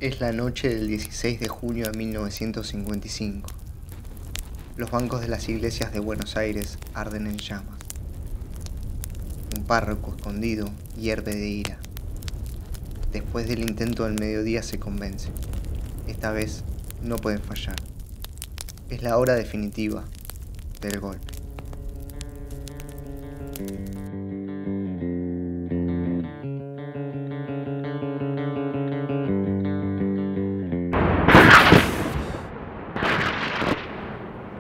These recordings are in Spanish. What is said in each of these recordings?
Es la noche del 16 de junio de 1955. Los bancos de las iglesias de Buenos Aires arden en llamas. Un párroco escondido hierve de ira. Después del intento del mediodía se convence. Esta vez no pueden fallar. Es la hora definitiva del golpe.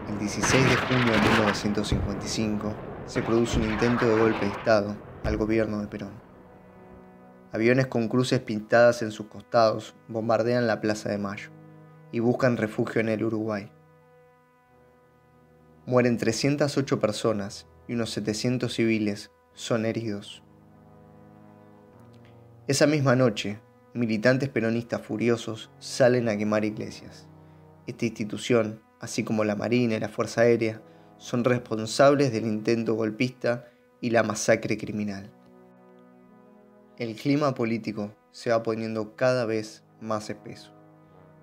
El 16 de junio de 1955 se produce un intento de golpe de Estado al gobierno de Perón. Aviones con cruces pintadas en sus costados bombardean la Plaza de Mayo y buscan refugio en el Uruguay. Mueren 308 personas y unos 700 civiles son heridos. Esa misma noche, militantes peronistas furiosos salen a quemar iglesias. Esta institución, así como la Marina y la Fuerza Aérea, son responsables del intento golpista y la masacre criminal. El clima político se va poniendo cada vez más espeso.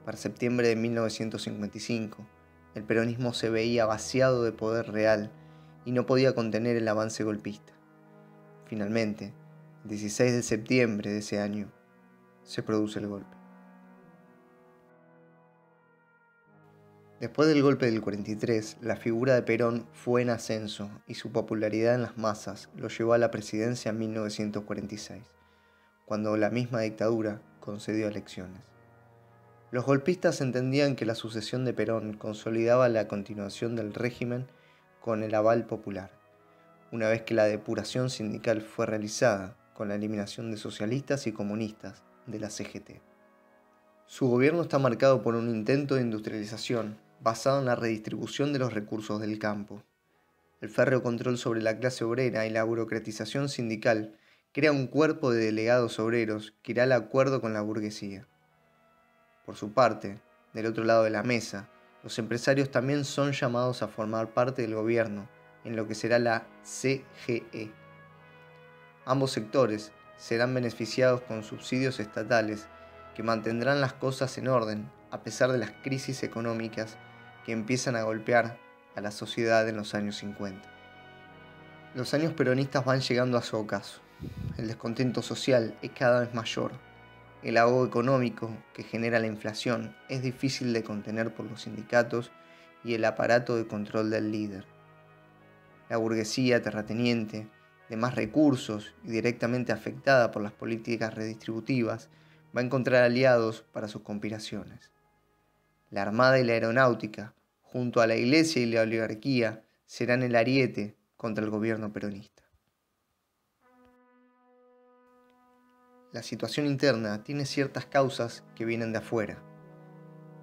Para septiembre de 1955, el peronismo se veía vaciado de poder real y no podía contener el avance golpista. Finalmente, el 16 de septiembre de ese año, se produce el golpe. Después del golpe del 43, la figura de Perón fue en ascenso y su popularidad en las masas lo llevó a la presidencia en 1946, cuando la misma dictadura concedió elecciones. Los golpistas entendían que la sucesión de Perón consolidaba la continuación del régimen con el aval popular, una vez que la depuración sindical fue realizada con la eliminación de socialistas y comunistas de la CGT. Su gobierno está marcado por un intento de industrialización basado en la redistribución de los recursos del campo. El férreo control sobre la clase obrera y la burocratización sindical crea un cuerpo de delegados obreros que irá al acuerdo con la burguesía. Por su parte, del otro lado de la mesa, los empresarios también son llamados a formar parte del gobierno en lo que será la CGE. Ambos sectores serán beneficiados con subsidios estatales que mantendrán las cosas en orden a pesar de las crisis económicas que empiezan a golpear a la sociedad en los años 50. Los años peronistas van llegando a su ocaso. El descontento social es cada vez mayor. El ahogo económico que genera la inflación es difícil de contener por los sindicatos y el aparato de control del líder. La burguesía terrateniente, de más recursos y directamente afectada por las políticas redistributivas, va a encontrar aliados para sus conspiraciones. La Armada y la Aeronáutica, junto a la Iglesia y la oligarquía, serán el ariete contra el gobierno peronista. La situación interna tiene ciertas causas que vienen de afuera.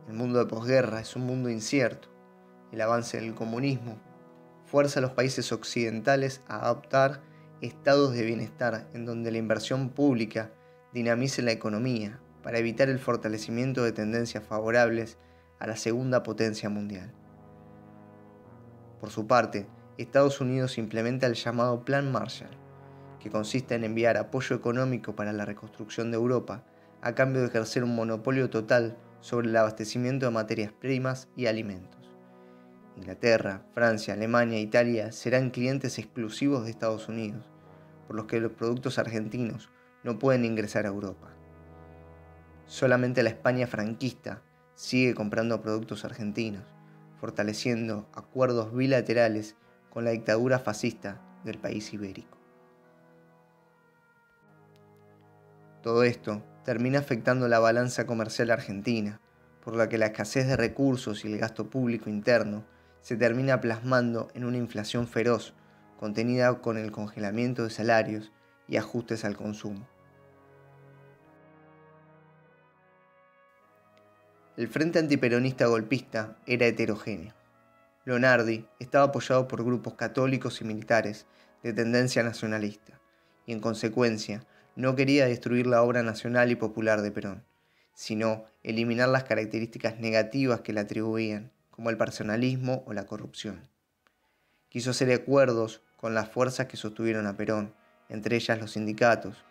El mundo de posguerra es un mundo incierto. El avance del comunismo fuerza a los países occidentales a adoptar estados de bienestar en donde la inversión pública dinamice la economía para evitar el fortalecimiento de tendencias favorables a la segunda potencia mundial. Por su parte, Estados Unidos implementa el llamado Plan Marshall, que consiste en enviar apoyo económico para la reconstrucción de Europa a cambio de ejercer un monopolio total sobre el abastecimiento de materias primas y alimentos. Inglaterra, Francia, Alemania e Italia serán clientes exclusivos de Estados Unidos, por los que los productos argentinos no pueden ingresar a Europa. Solamente la España franquista sigue comprando productos argentinos, fortaleciendo acuerdos bilaterales con la dictadura fascista del país ibérico. Todo esto termina afectando la balanza comercial argentina, por la que la escasez de recursos y el gasto público interno se termina plasmando en una inflación feroz, contenida con el congelamiento de salarios y ajustes al consumo. El frente antiperonista golpista era heterogéneo. Lonardi estaba apoyado por grupos católicos y militares de tendencia nacionalista, y en consecuencia no quería destruir la obra nacional y popular de Perón, sino eliminar las características negativas que le atribuían, como el personalismo o la corrupción. Quiso hacer acuerdos con las fuerzas que sostuvieron a Perón, entre ellas los sindicatos.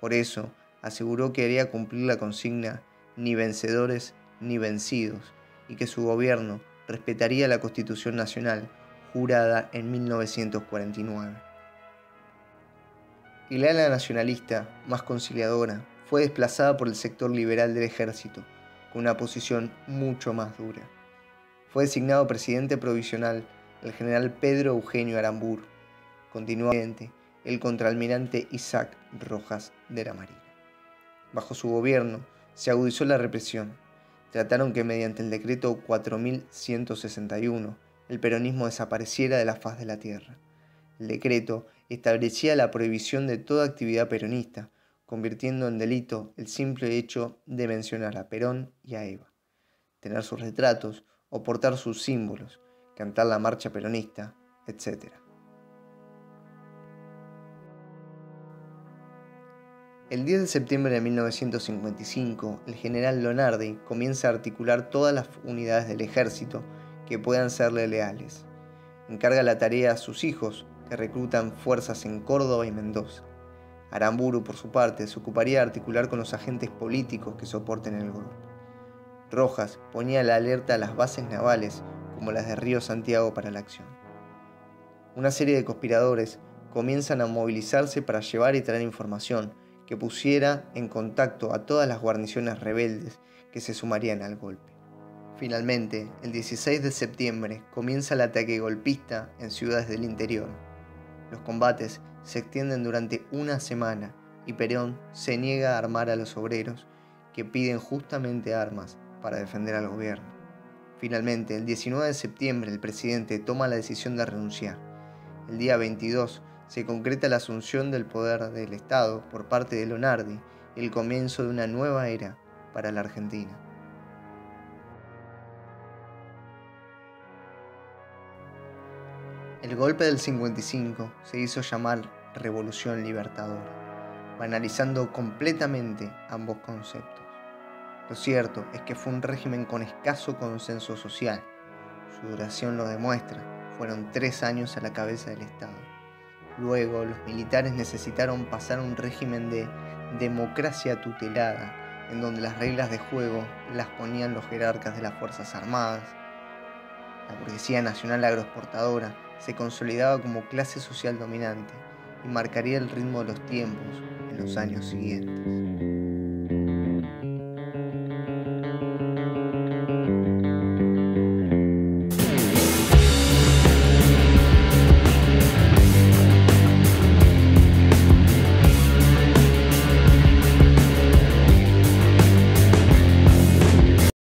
Por eso, aseguró que haría cumplir la consigna ni vencedores ni vencidos, y que su gobierno respetaría la Constitución Nacional jurada en 1949. El ala nacionalista, más conciliadora, fue desplazada por el sector liberal del ejército, con una posición mucho más dura. Fue designado presidente provisional el general Pedro Eugenio Aramburu. Continuó el contraalmirante Isaac Rojas de la Marina. Bajo su gobierno se agudizó la represión. Trataron que mediante el decreto 4161 el peronismo desapareciera de la faz de la tierra. El decreto establecía la prohibición de toda actividad peronista, convirtiendo en delito el simple hecho de mencionar a Perón y a Eva, tener sus retratos o portar sus símbolos, cantar la marcha peronista, etc. El 10 de septiembre de 1955, el general Lonardi comienza a articular todas las unidades del ejército que puedan serle leales. Encarga la tarea a sus hijos, que reclutan fuerzas en Córdoba y Mendoza. Aramburu, por su parte, se ocuparía de articular con los agentes políticos que soporten el golpe. Rojas ponía la alerta a las bases navales, como las de Río Santiago, para la acción. Una serie de conspiradores comienzan a movilizarse para llevar y traer información que pusiera en contacto a todas las guarniciones rebeldes que se sumarían al golpe. Finalmente, el 16 de septiembre comienza el ataque golpista en ciudades del interior. Los combates se extienden durante una semana y Perón se niega a armar a los obreros, que piden justamente armas para defender al gobierno. Finalmente, el 19 de septiembre el presidente toma la decisión de renunciar. El día 22 se concreta la asunción del poder del Estado por parte de Lonardi y el comienzo de una nueva era para la Argentina. El golpe del 55 se hizo llamar Revolución Libertadora, banalizando completamente ambos conceptos. Lo cierto es que fue un régimen con escaso consenso social. Su duración lo demuestra, fueron 3 años a la cabeza del Estado. Luego, los militares necesitaron pasar a un régimen de democracia tutelada, en donde las reglas de juego las ponían los jerarcas de las Fuerzas Armadas. La burguesía nacional agroexportadora se consolidaba como clase social dominante y marcaría el ritmo de los tiempos en los años siguientes.